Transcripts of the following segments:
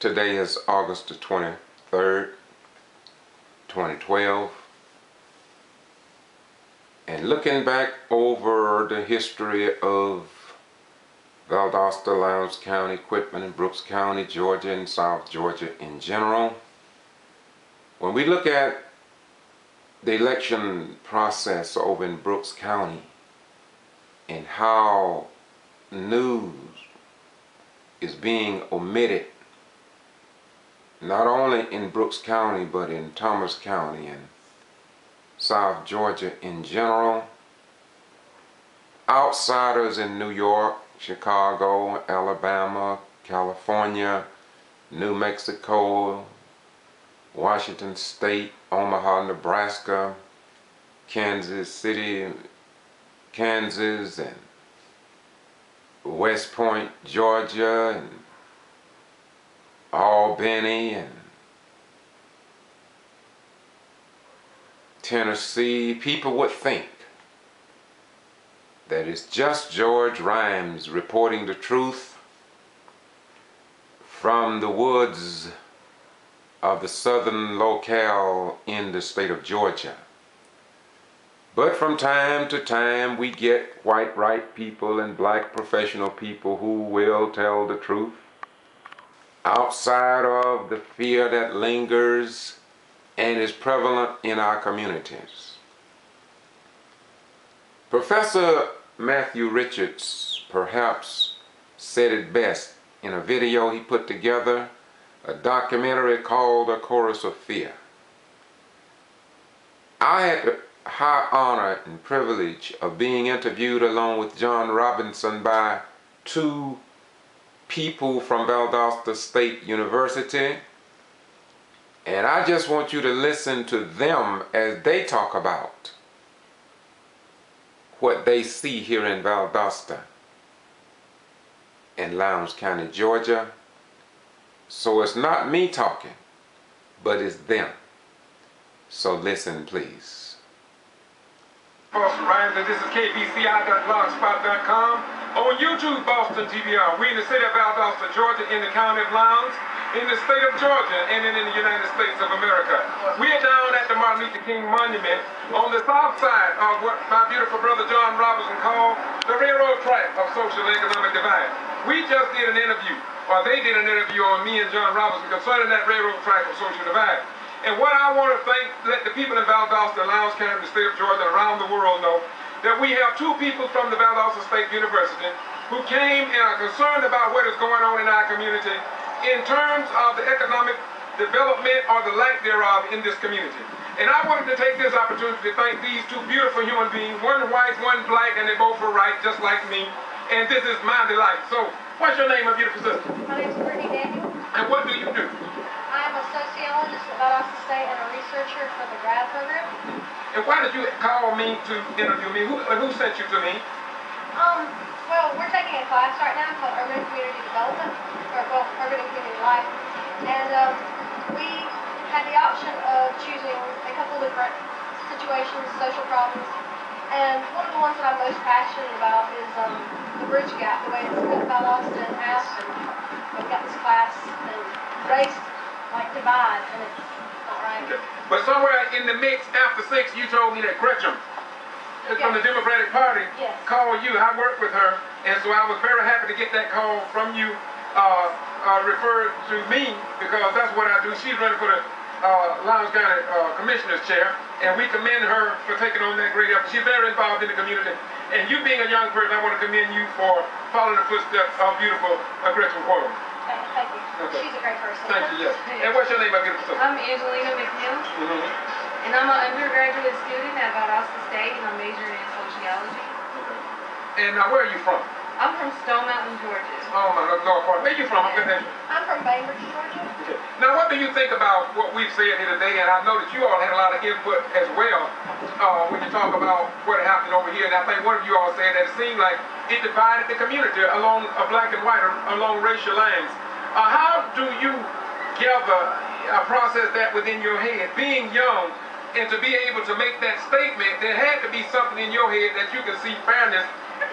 Today is August the 23rd, 2012, and looking back over the history of Valdosta, Lowndes County, Quitman, and Brooks County, Georgia, and South Georgia in general, when we look at the election process over in Brooks County and how news is being omitted not only in Brooks County but in Thomas County and South Georgia in general, outsiders in New York, Chicago, Alabama, California, New Mexico, Washington State, Omaha, Nebraska, Kansas City, Kansas, and West Point, Georgia, and Albany, and Tennessee, people would think that it's just George Rhymes reporting the truth from the woods of the southern locale in the state of Georgia. But from time to time we get white right people and black professional people who will tell the truth outside of the fear that lingers and is prevalent in our communities. Professor Matthew Richards perhaps said it best in a video he put together, a documentary called A Chorus of Fear. I had the high honor and privilege of being interviewed along with John Robinson by two people from Valdosta State University, and I just want you to listen to them as they talk about what they see here in Valdosta in Lowndes County, Georgia. So it's not me talking, but it's them. So listen, please. Rhymes, and this is KBCI.blogspot.com. On YouTube, Boston G.B.R. We in the city of Valdosta, Georgia, in the county of Lowndes, in the state of Georgia, and in the United States of America. We are down at the Martin Luther King Monument on the south side of what my beautiful brother John Robinson called the railroad track of social and economic divide. We just did an interview, or they did an interview on me and John Robinson concerning that railroad track of social divide. And what I want to let the people in Valdosta, Lowndes County, the state of Georgia, and around the world know that we have two people from the Valdosta State University who came and are concerned about what is going on in our community in terms of the economic development or the lack thereof in this community. And I wanted to take this opportunity to thank these two beautiful human beings, one white, one black, and they both were right, just like me. And this is my delight. So, what's your name, my beautiful sister? My name is Brittany Daniel. And what do you do? I am a sociologist at Valdosta State and a researcher for the grad program. And why did you call me to interview me? Who sent you to me? Well, we're taking a class right now called Urban Community Development, or well, Urban and Community Life. And we had the option of choosing a couple different situations, social problems. And one of the ones that I'm most passionate about is the bridge gap, the way it's cut Valdosta in half. And we've got this class and race like divide, and it's not right. But somewhere in the mix after 6, you told me that Gretchen from the Democratic Party called you. I worked with her, and so I was very happy to get that call from you, referred to me, because that's what I do. She's running for the Lowndes County Commissioner's chair, and we commend her for taking on that great effort. She's very involved in the community, and you being a young person, I want to commend you for following the footsteps of beautiful Gretchen Quorum. Thank you. Okay. She's a great person. Thank you, yes. And what's your name, my beautiful sister? I'm Angelina McNeil, and I'm an undergraduate student at Valdosta State, and I'm majoring in sociology. And where are you from? I'm from Stone Mountain, Georgia. Oh, my Lord, where are you from? I'm from Bainbridge, Georgia. Okay. Now, what do you think about what we've said here today? And I know that you all had a lot of input as well when you talk about what happened over here. And I think one of you all said that it seemed like it divided the community along black and white, along racial lines. How do you process that within your head? Being young and to be able to make that statement, there had to be something in your head that you can see fairness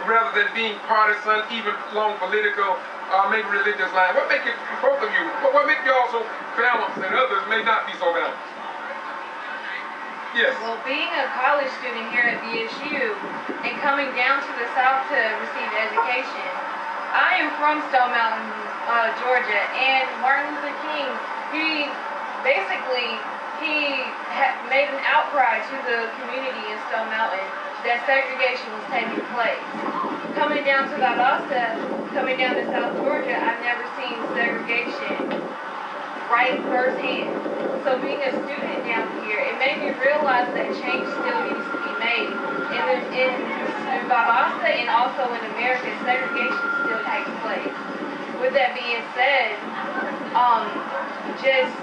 rather than being partisan, even along political maybe religious line. What make it, both of you, what make you all so balanced and others may not be so balanced? Yes. Well, being a college student here at BSU and coming down to the South to receive education, I am from Stone Mountain, Georgia, and Martin Luther King, he made an outcry to the community in Stone Mountain that segregation was taking place. Coming down to Valdosta, coming down to South Georgia, I've never seen segregation right firsthand. So being a student down here, it made me realize that change still needs to be made. In Valdosta and also in America, segregation still takes place. With that being said, just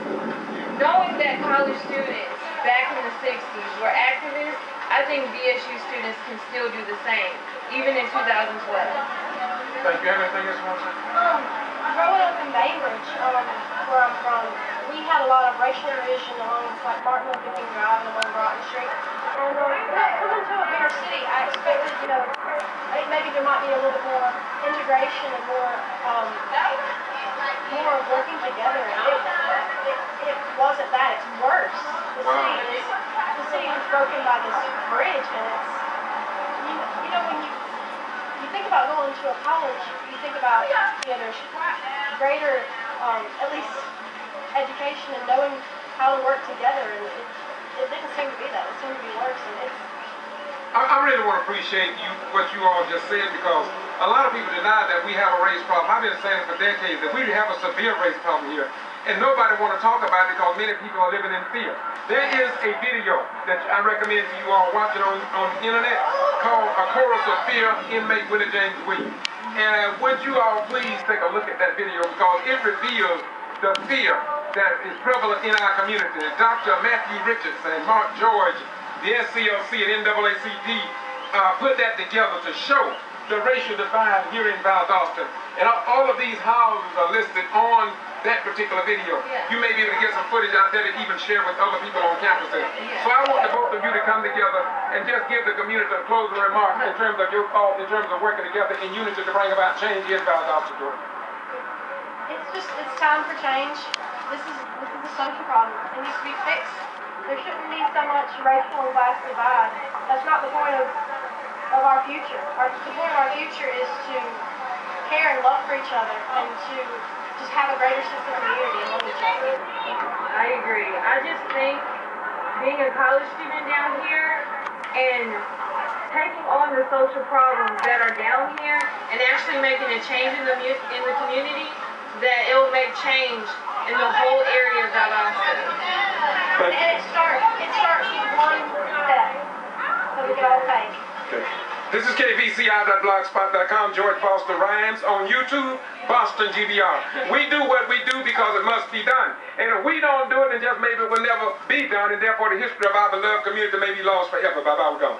knowing that college students back in the 60s were activists, I think BSU students can still do the same, even in 2012. Thank you. Anything else you want to say? Growing up in Bainbridge, where I'm from, we had a lot of racial division along like Martin Luther King Drive and along Broughton Street. And coming to a bigger city, I expected, maybe there might be a little bit more integration and more working together. And it wasn't that. It's worse. The city is broken by this bridge, and it's when you think about going to a college, you think about there's greater at least education and knowing how to work together, and it didn't seem to be that. It seemed to be worse, and it's. I really want to appreciate what you all just said, because a lot of people deny that we have a race problem. I've been saying it for decades that we have a severe race problem here, and nobody want to talk about it because many people are living in fear. There is a video that I recommend to you all watch it on the internet called "A Chorus of Fear," inmate Willie James Williams. And would you all please take a look at that video, because it reveals the fear that is prevalent in our community. Dr. Matthew Richardson and Mark George, the SCLC and NAACP put that together to show the racial divide here in Valdosta. And all of these houses are listed on that particular video. Yeah. You may be able to get some footage out there to even share with other people on campuses. So I want the both of you to come together and just give the community a closing remark in terms of your thoughts, in terms of working together in unity to bring about change in Valdosta, Georgia. It's time for change. This is a social problem. It needs to be fixed. There shouldn't be so much racial and class divide. That's not the point of our future. The point of our future is to care and love for each other and to just have a greater sense of community among each other. I agree. I just think being a college student down here and taking on the social problems that are down here and actually making a change in the community, that it will make change in the whole area of Valdosta. And it starts with one step that we can all take. Okay. This is kvci.blogspot.com, George Foster Rhymes on YouTube, Boston G.B.R. We do what we do because it must be done. And if we don't do it, then just maybe it will never be done, and therefore the history of our beloved community may be lost forever. Bye-bye, we're gone.